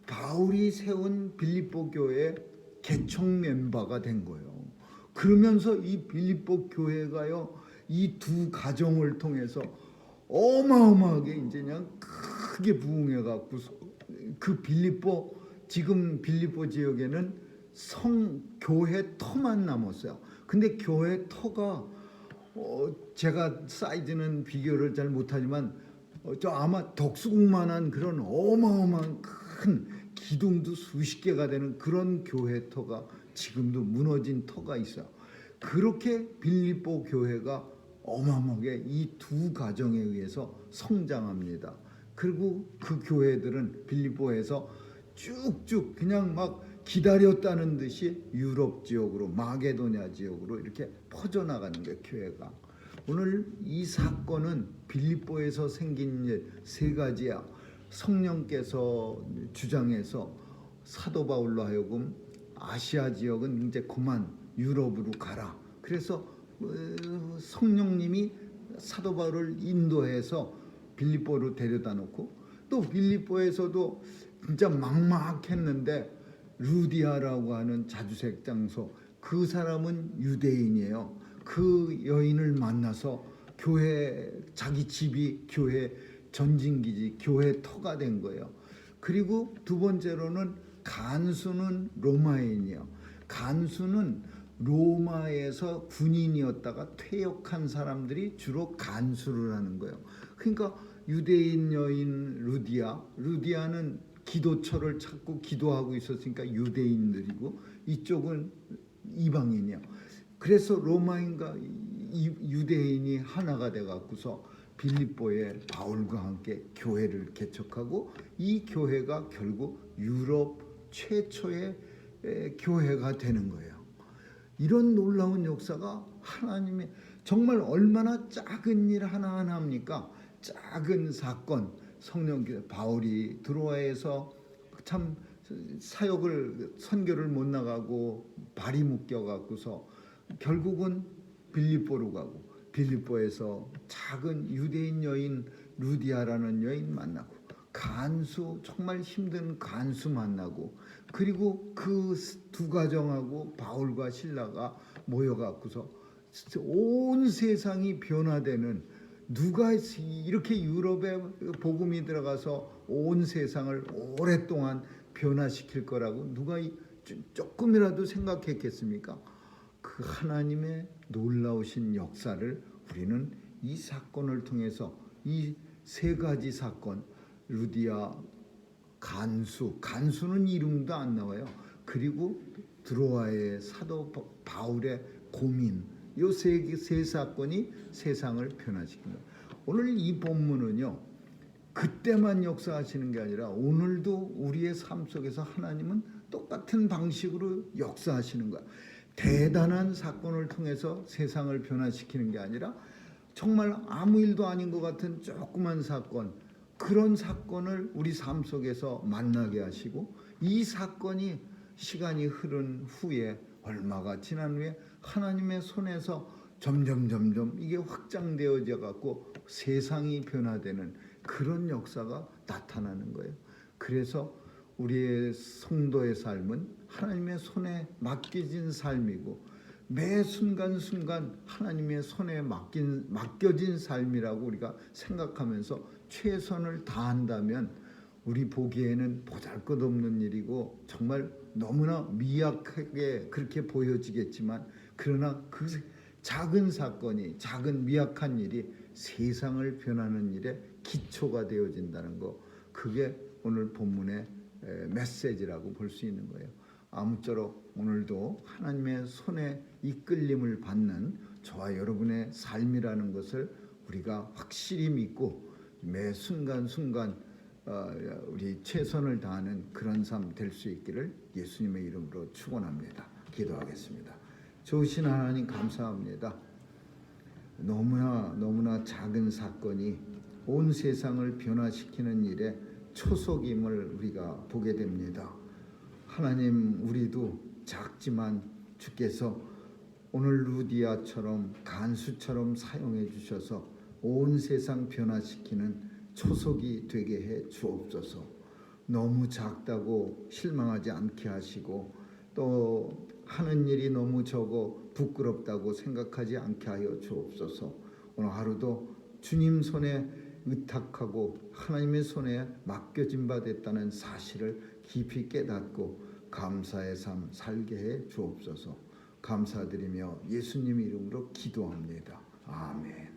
바울이 세운 빌립보 교회의 개척 멤버가 된 거예요. 그러면서 이 빌립보 교회가요, 이 두 가정을 통해서 어마어마하게 이제 그냥 크게 부흥해 갖고 그 지금 빌립보 지역에는 교회 터만 남았어요. 근데 교회 터가 제가 사이즈는 비교를 잘 못하지만 저 아마 덕수궁만한 그런 어마어마한 큰 기둥도 수십 개가 되는 그런 교회 터가 지금도 무너진 터가 있어요. 그렇게 빌립보 교회가 어마어마하게 이 두 가정에 의해서 성장합니다. 그리고 그 교회들은 빌립보에서 쭉쭉 그냥 막 기다렸다는 듯이 유럽 지역으로, 마게도냐 지역으로 이렇게 퍼져나가는 게 교회가. 오늘 이 사건은 빌립보에서 생긴 일 세 가지야. 성령께서 주장해서 사도 바울로 하여금 아시아 지역은 이제 그만 유럽으로 가라. 그래서 성령님이 사도 바울을 인도해서 빌립보로 데려다 놓고, 또 빌립보에서도 진짜 막막했는데 루디아라고 하는 자주색 장소, 그 사람은 유대인이에요. 그 여인을 만나서 자기 집이 교회 전진기지, 교회 터가 된 거예요. 그리고 두 번째로는 간수는 로마인이에요. 간수는 로마에서 군인이었다가 퇴역한 사람들이 주로 간수를 하는 거예요. 그러니까 유대인 여인 루디아는 기도처를 찾고 기도하고 있었으니까 유대인들이고, 이쪽은 이방인이에요. 그래서 로마인과 유대인이 하나가 돼 갖고서 빌립보에 바울과 함께 교회를 개척하고, 이 교회가 결국 유럽 최초의 교회가 되는 거예요. 이런 놀라운 역사가 하나님의 정말 얼마나 작은 일 하나하나 합니까? 작은 사건, 성령 바울이 드로아에서 참 선교를 못 나가고 발이 묶여 갖고서 결국은 빌립보로 가고, 빌립보에서 작은 유대인 여인 루디아라는 여인 만나고, 정말 힘든 간수 만나고, 그리고 그 두 가정하고 바울과 신라가 모여갖고서 온 세상이 변화되는, 누가 이렇게 유럽에 복음이 들어가서 온 세상을 오랫동안 변화시킬 거라고 누가 조금이라도 생각했겠습니까? 그 하나님의 놀라우신 역사를 우리는 이 사건을 통해서, 이 세 가지 사건, 루디아, 간수는 이름도 안 나와요. 그리고 드로아의 사도 바울의 고민, 이 세 사건이 세상을 변화시킵니다. 오늘 이 본문은요, 그때만 역사하시는 게 아니라 오늘도 우리의 삶 속에서 하나님은 똑같은 방식으로 역사하시는 거야. 대단한 사건을 통해서 세상을 변화시키는 게 아니라 정말 아무 일도 아닌 것 같은 조그만 사건, 그런 사건을 우리 삶 속에서 만나게 하시고, 이 사건이 시간이 흐른 후에, 얼마가 지난 후에 하나님의 손에서 점점 이게 확장되어져 갖고 세상이 변화되는 그런 역사가 나타나는 거예요. 그래서 우리의 성도의 삶은 하나님의 손에 맡겨진 삶이고, 매 순간순간 하나님의 손에 맡겨진 삶이라고 우리가 생각하면서 최선을 다한다면, 우리 보기에는 보잘것없는 일이고 정말 너무나 미약하게 그렇게 보여지겠지만, 그러나 그 작은 사건이, 작은 미약한 일이 세상을 변하는 일에 기초가 되어진다는 거, 그게 오늘 본문의 메시지라고 볼 수 있는 거예요. 아무쪼록 오늘도 하나님의 손에 이끌림을 받는 저와 여러분의 삶이라는 것을 우리가 확실히 믿고, 매 순간순간 우리 최선을 다하는 그런 삶 될 수 있기를 예수님의 이름으로 축원합니다. 기도하겠습니다. 좋으신 하나님, 감사합니다. 너무나 작은 사건이 온 세상을 변화시키는 일에 초석임을 우리가 보게 됩니다. 하나님, 우리도 작지만 주께서 오늘 루디아처럼 간수처럼 사용해 주셔서 온 세상 변화시키는 초석이 되게 해 주옵소서. 너무 작다고 실망하지 않게 하시고 또 하는 일이 너무 적어 부끄럽다고 생각하지 않게 하여 주옵소서. 오늘 하루도 주님 손에 의탁하고 하나님의 손에 맡겨진 바 됐다는 사실을 깊이 깨닫고 감사의 삶 살게 해 주옵소서. 감사드리며 예수님 이름으로 기도합니다. 아멘.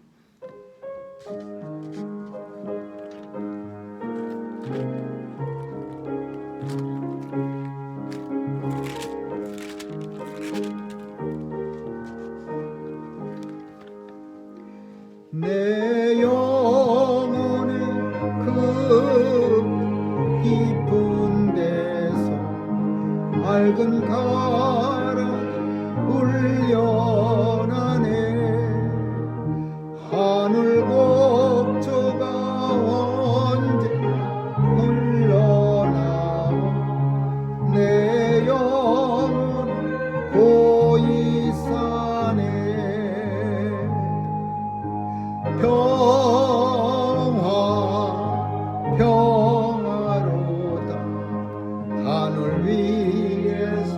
내 영혼을 그 깊은 데서 맑은 가라 울려나네. 하늘 곡조가 언제 흘러나와 내 영혼 고이 사네. 평화로다 하늘 위에서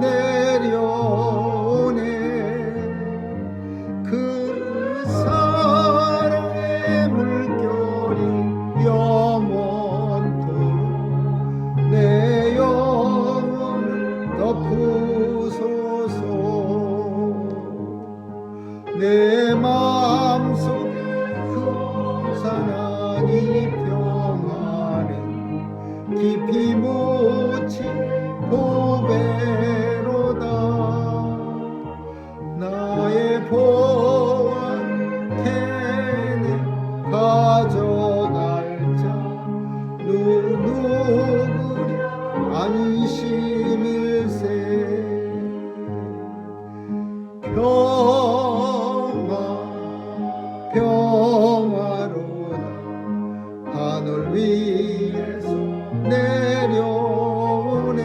내려오네. 그 사랑의 물결이 영원토록 내 영혼을 덮으소서. 내 마음속에 그 사랑이 평화는 깊이 묻힌 보배로다. 나의 보안 테네 가져갈 자 누구리 안심일세. 평화로다 하늘 위에서 내려오네.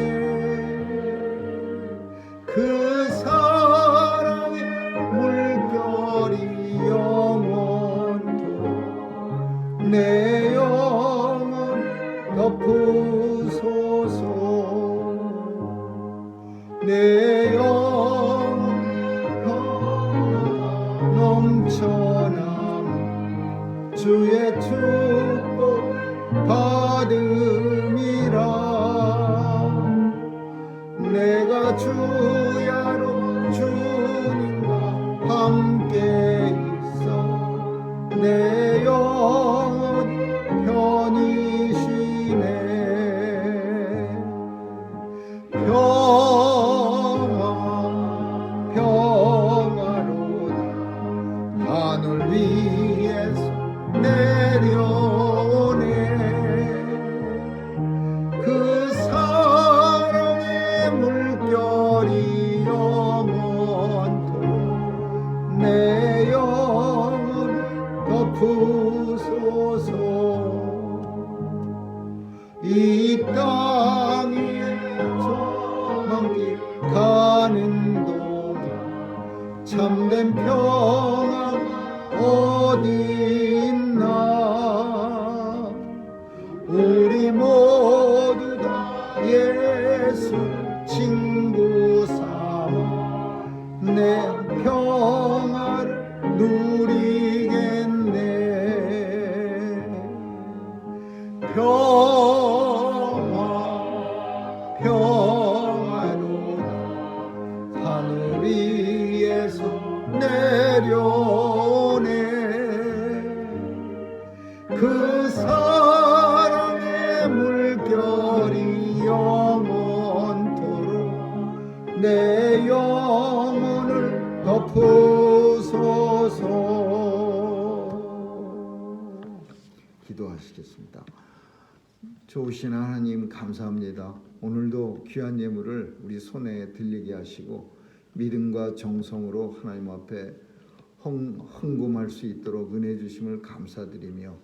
그 사랑의 물결이 영원토록 내 영혼 덮으소서. 내 영혼 넘쳐나는 주의 축복 받음이라. 내가 주야로 주님과 함께 있어 내 영혼이 편히 쉬네. 평화로다 하늘 위에서 내려오네. 그 사랑의 물결이 영원토록 내 영혼을 덮으소서. 이 땅 위에 조망길 가는 동안 참된 평화가 어디 있나. 우리 모두 다 예수 친구 삼아 내 평화를 누리겠네. 평화로다 하늘 위에서 내려오네. 그 사랑의 물결이 영원토록 내 영혼을 덮으소서. 기도하시겠습니다. 좋으신 하나님 감사합니다. 오늘도 귀한 예물을 우리 손에 들리게 하시고 믿음과 정성으로 하나님 앞에 헌금할 수 있도록 은혜 주심을 감사드리며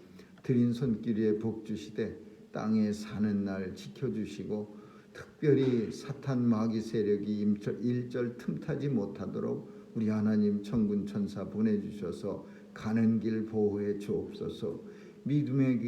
드린 손길 위에 복 주시되 땅에 사는 날 지켜주시고 특별히 사탄 마귀 세력이 일절 틈타지 못하도록 우리 하나님 천군 천사 보내주셔서 가는 길 보호해 주옵소서. 믿음의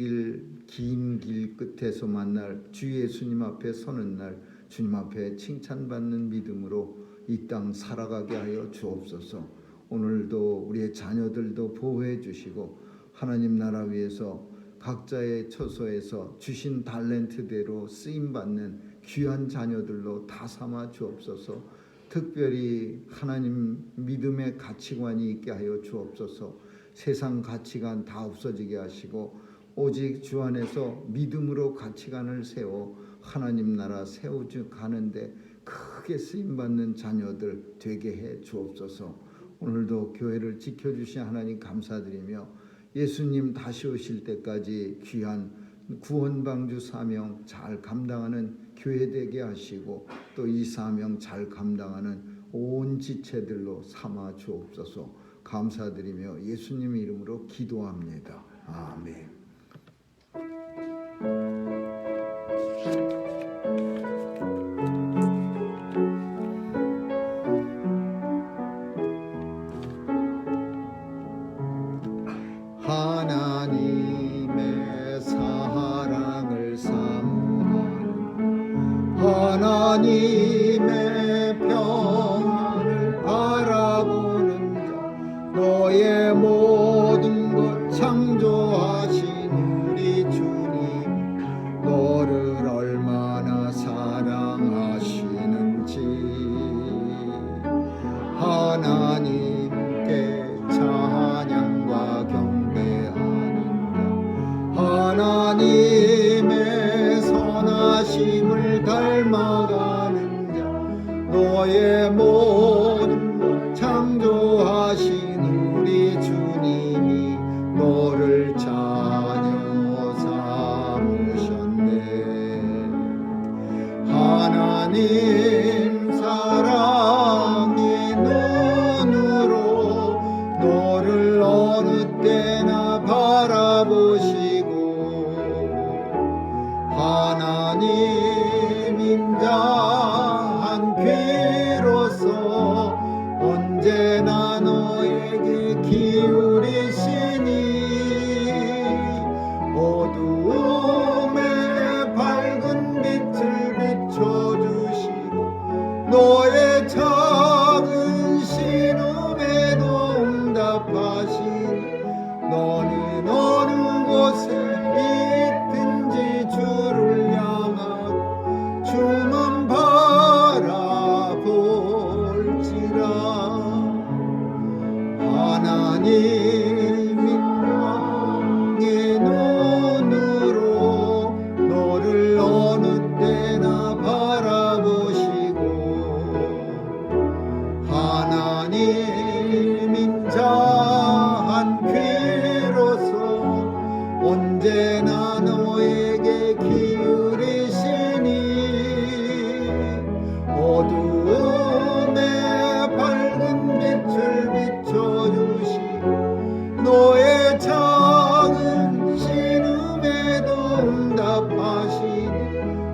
긴 길 끝에서 만날 주 예수님 앞에 서는 날 주님 앞에 칭찬받는 믿음으로 이 땅 살아가게 하여 주옵소서. 오늘도 우리의 자녀들도 보호해 주시고 하나님 나라 위해서 각자의 처소에서 주신 달란트대로 쓰임받는 귀한 자녀들로 다 삼아 주옵소서. 특별히 하나님 믿음의 가치관이 있게 하여 주옵소서. 세상 가치관 다 없어지게 하시고 오직 주 안에서 믿음으로 가치관을 세워 하나님 나라 세우주 가는데 크게 쓰임받는 자녀들 되게 해 주옵소서. 오늘도 교회를 지켜주신 하나님 감사드리며 예수님 다시 오실 때까지 귀한 구원방주 사명 잘 감당하는 교회 되게 하시고 또 이 사명 잘 감당하는 온 지체들로 삼아 주옵소서. 감사드리며 예수님 이름으로 기도합니다. 아멘. 하나님의 사랑을 사모하는 하나님의 평안을 바라보는 자 너의 모든 것 창조하신 우리 주님 너를 얼마나 사랑하시는지 하나님께 찬양과 하나님의 선하심을 닮아가는 자 너의 모든 것 창조하신 우리 주님이 너를 자녀 삼으셨네. 하나님 사랑의 눈으로 너를 어느 때나 바라보시고 하나님 임자한 귀로서 언제나 너에게 기울이시니 어두움에 밝은 빛을 비춰주시고 너의 작은 신음에도 응답하시니 너는 어느 곳에 있든지 주를 향하고 주만 바라볼지라. 하나님 인간의 눈으로 너를 어느 때나 바라보시고 하나님 인자한 귀로서 언제나 너에게 기울이시니 어두움에 밝은 빛을 비춰주시고 너의 작은 신음에도 응답하시니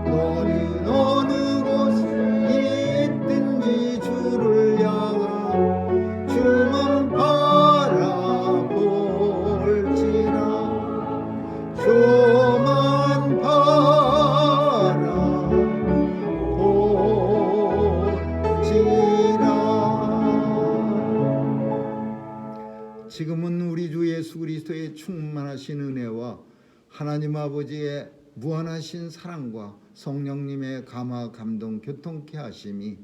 너는 어느 곳에 있든지 주를 향하고 주만 바라볼지라. 주만 바라볼지라. 지금은 우리 주 예수 그리스도의 충만하신 은혜와 하나님 아버지의 무한하신 사랑과 성령님의 감화 감동 교통케 하심이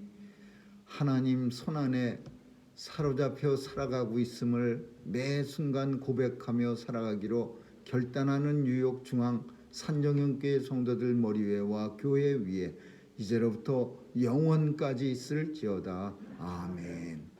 하나님 손안에 사로잡혀 살아가고 있음을 매 순간 고백하며 살아가기로 결단하는 뉴욕 중앙 산정형교회 성도들 머리 위에와 교회 위에 이제로부터 영원까지 있을지어다. 아멘.